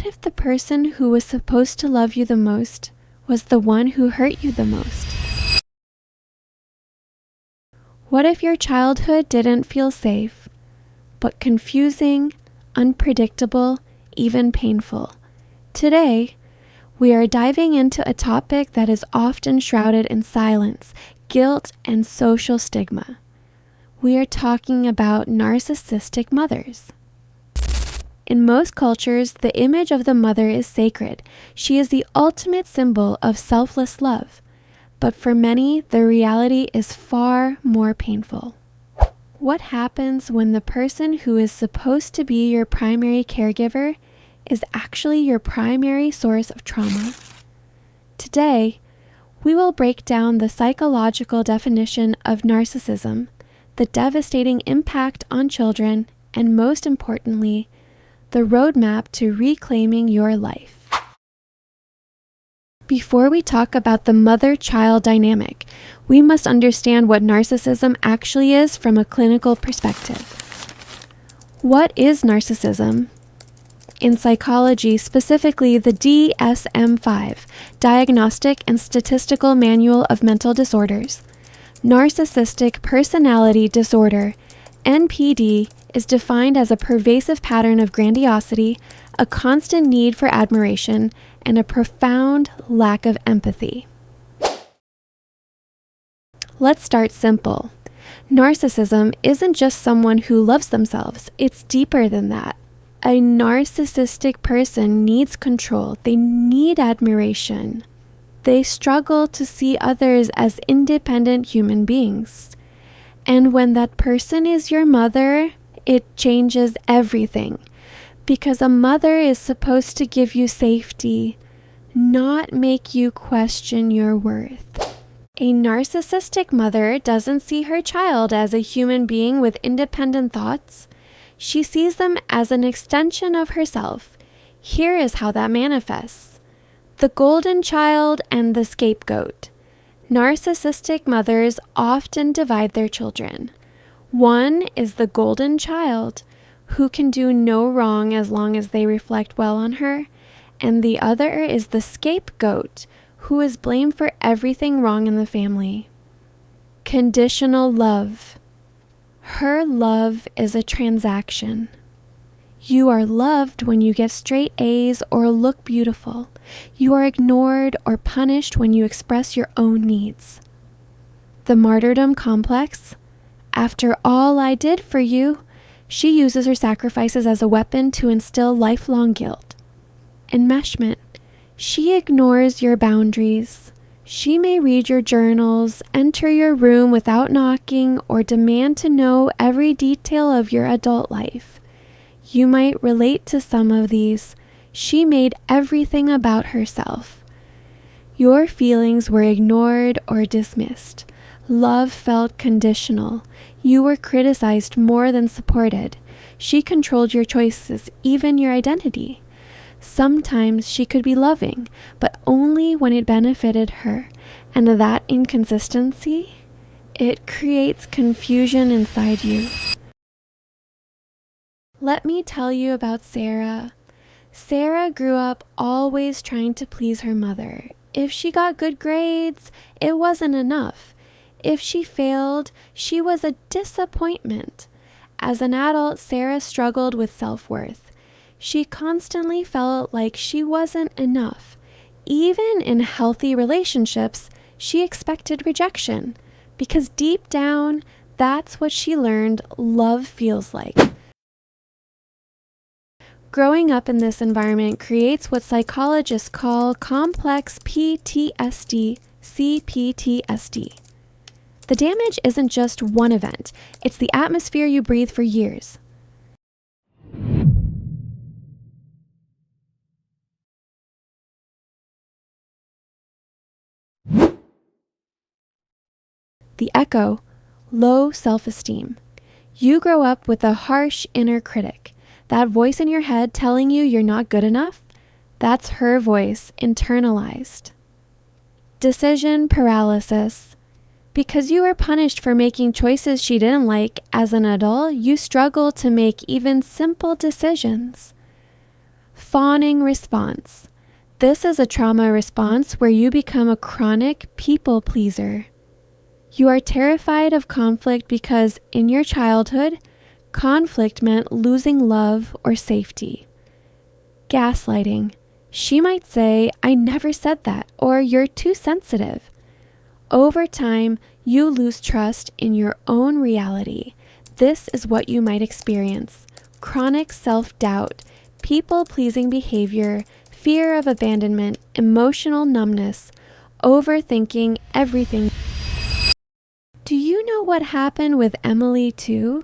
What if the person who was supposed to love you the most was the one who hurt you the most? What if your childhood didn't feel safe, but confusing, unpredictable, even painful? Today, we are diving into a topic that is often shrouded in silence, guilt, and social stigma. We are talking about narcissistic mothers. In most cultures, the image of the mother is sacred. She is the ultimate symbol of selfless love. But for many, the reality is far more painful. What happens when the person who is supposed to be your primary caregiver is actually your primary source of trauma? Today, we will break down the psychological definition of narcissism, the devastating impact on children, and most importantly, the roadmap to reclaiming your life. Before we talk about the mother-child dynamic, we must understand what narcissism actually is from a clinical perspective. What is narcissism? In psychology, specifically the DSM-5, Diagnostic and Statistical Manual of Mental Disorders, narcissistic personality disorder, NPD, is defined as a pervasive pattern of grandiosity, a constant need for admiration, and a profound lack of empathy. Let's start simple. Narcissism isn't just someone who loves themselves, it's deeper than that. A narcissistic person needs control, they need admiration. They struggle to see others as independent human beings. And when that person is your mother, it changes everything. Because a mother is supposed to give you safety, not make you question your worth. A narcissistic mother doesn't see her child as a human being with independent thoughts. She sees them as an extension of herself. Here is how that manifests. The golden child and the scapegoat. Narcissistic mothers often divide their children. One is the golden child, who can do no wrong as long as they reflect well on her, and the other is the scapegoat, who is blamed for everything wrong in the family. Conditional love. Her love is a transaction. You are loved when you get straight A's or look beautiful. You are ignored or punished when you express your own needs. The martyrdom complex. After all I did for you, she uses her sacrifices as a weapon to instill lifelong guilt. Enmeshment. She ignores your boundaries. She may read your journals, enter your room without knocking, or demand to know every detail of your adult life. You might relate to some of these. She made everything about herself. Your feelings were ignored or dismissed. Love felt conditional. You were criticized more than supported. She controlled your choices, even your identity. Sometimes she could be loving, but only when it benefited her. And that inconsistency, it creates confusion inside you. Let me tell you about Sarah. Sarah grew up always trying to please her mother. If she got good grades, it wasn't enough. If she failed, she was a disappointment. As an adult, Sarah struggled with self-worth. She constantly felt like she wasn't enough. Even in healthy relationships, she expected rejection, because deep down, that's what she learned love feels like. Growing up in this environment creates what psychologists call complex PTSD, CPTSD. The damage isn't just one event, it's the atmosphere you breathe for years. The echo, low self-esteem. You grow up with a harsh inner critic. That voice in your head telling you you're not good enough, that's her voice internalized. Decision paralysis. Because you were punished for making choices she didn't like as an adult, you struggle to make even simple decisions. Fawning response. This is a trauma response where you become a chronic people pleaser. You are terrified of conflict because in your childhood, conflict meant losing love or safety. Gaslighting. She might say, "I never said that," or "You're too sensitive." Over time, you lose trust in your own reality. This is what you might experience: chronic self-doubt, people-pleasing behavior, fear of abandonment, emotional numbness, overthinking everything. Do you know what happened with Emily too?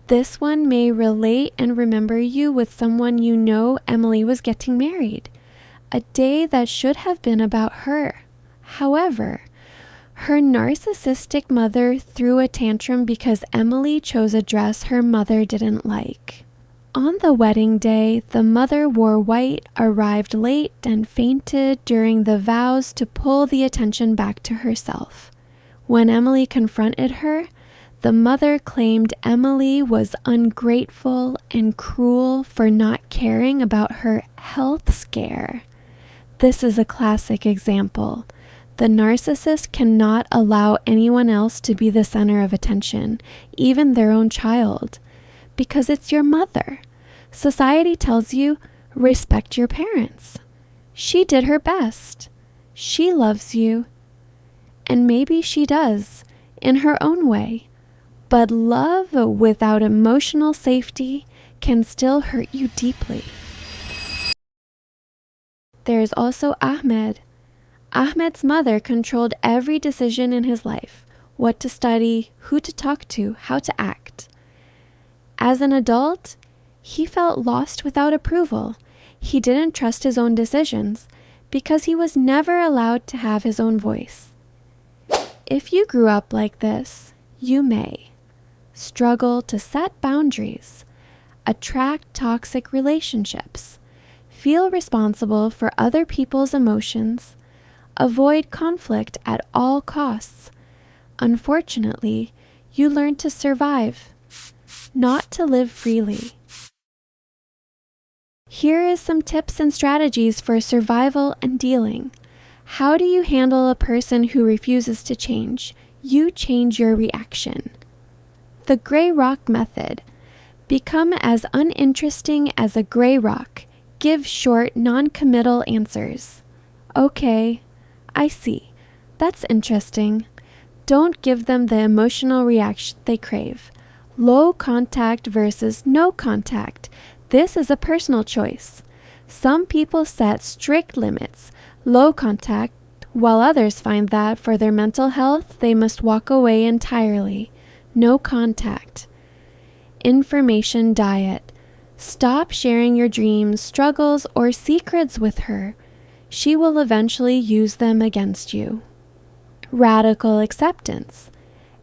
This one may relate and remember you with someone you know. Emily was getting married, a day that should have been about her. However, her narcissistic mother threw a tantrum because Emily chose a dress her mother didn't like. On the wedding day, the mother wore white, arrived late, and fainted during the vows to pull the attention back to herself. When Emily confronted her, the mother claimed Emily was ungrateful and cruel for not caring about her health scare. This is a classic example. The narcissist cannot allow anyone else to be the center of attention, even their own child, because it's your mother. Society tells you, respect your parents. She did her best. She loves you. And maybe she does, in her own way. But love without emotional safety can still hurt you deeply. There's also Ahmed. Ahmed's mother controlled every decision in his life: what to study, who to talk to, how to act. As an adult, he felt lost without approval. He didn't trust his own decisions because he was never allowed to have his own voice. If you grew up like this, you may struggle to set boundaries, attract toxic relationships, feel responsible for other people's emotions, avoid conflict at all costs. Unfortunately, you learn to survive, not to live freely. Here is some tips and strategies for survival and dealing. How do you handle a person who refuses to change? You change your reaction. The gray rock method. Become as uninteresting as a gray rock. Give short, non-committal answers. Okay, I see. That's interesting. Don't give them the emotional reaction they crave. Low contact versus no contact. This is a personal choice. Some people set strict limits, low contact, while others find that for their mental health, they must walk away entirely. No contact. Information diet. Stop sharing your dreams, struggles, or secrets with her. She will eventually use them against you. Radical acceptance.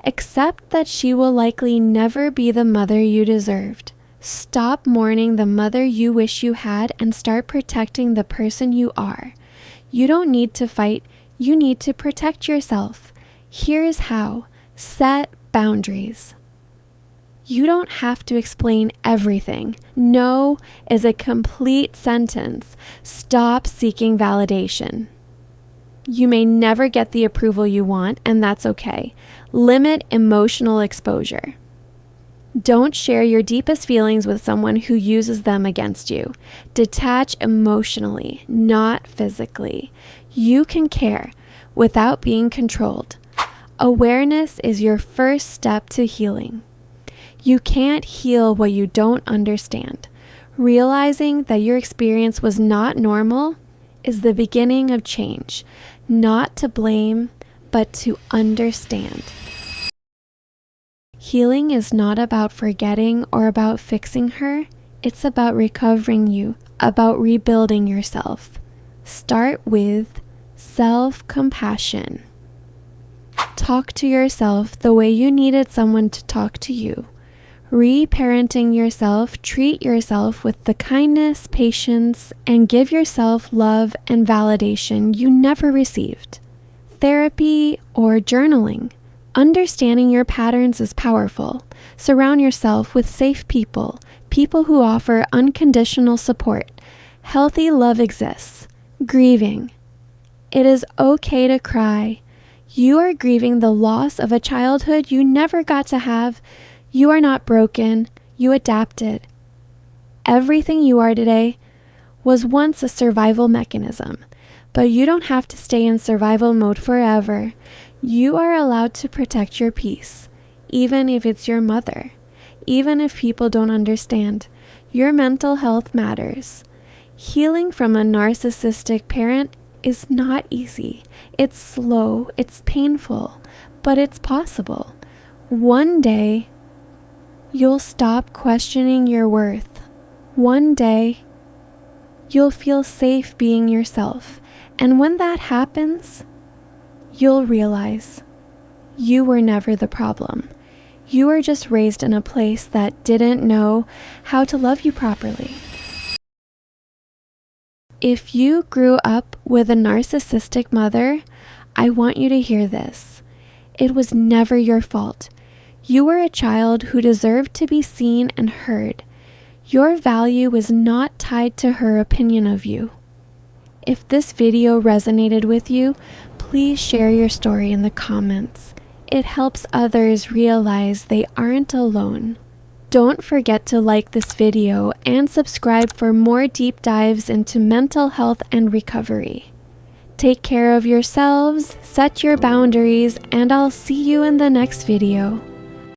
Accept that she will likely never be the mother you deserved. Stop mourning the mother you wish you had and start protecting the person you are. You don't need to fight, you need to protect yourself. Here's how. Set boundaries. You don't have to explain everything. No is a complete sentence. Stop seeking validation. You may never get the approval you want, and that's okay. Limit emotional exposure. Don't share your deepest feelings with someone who uses them against you. Detach emotionally, not physically. You can care without being controlled. Awareness is your first step to healing. You can't heal what you don't understand. Realizing that your experience was not normal is the beginning of change. Not to blame, but to understand. Healing is not about forgetting or about fixing her. It's about recovering you, about rebuilding yourself. Start with self-compassion. Talk to yourself the way you needed someone to talk to you. Reparenting yourself, treat yourself with the kindness, patience, and give yourself love and validation you never received. Therapy or journaling. Understanding your patterns is powerful. Surround yourself with safe people, people who offer unconditional support. Healthy love exists. Grieving. It is okay to cry. You are grieving the loss of a childhood you never got to have. You are not broken. You adapted. Everything you are today was once a survival mechanism, but you don't have to stay in survival mode forever. You are allowed to protect your peace, even if it's your mother, even if people don't understand. Your mental health matters. Healing from a narcissistic parent is not easy. It's slow, it's painful, but it's possible. One day, you'll stop questioning your worth. One day, you'll feel safe being yourself. And when that happens, you'll realize you were never the problem. You were just raised in a place that didn't know how to love you properly. If you grew up with a narcissistic mother, I want you to hear this. It was never your fault. You were a child who deserved to be seen and heard. Your value was not tied to her opinion of you. If this video resonated with you, please share your story in the comments. It helps others realize they aren't alone. Don't forget to like this video and subscribe for more deep dives into mental health and recovery. Take care of yourselves, set your boundaries, and I'll see you in the next video.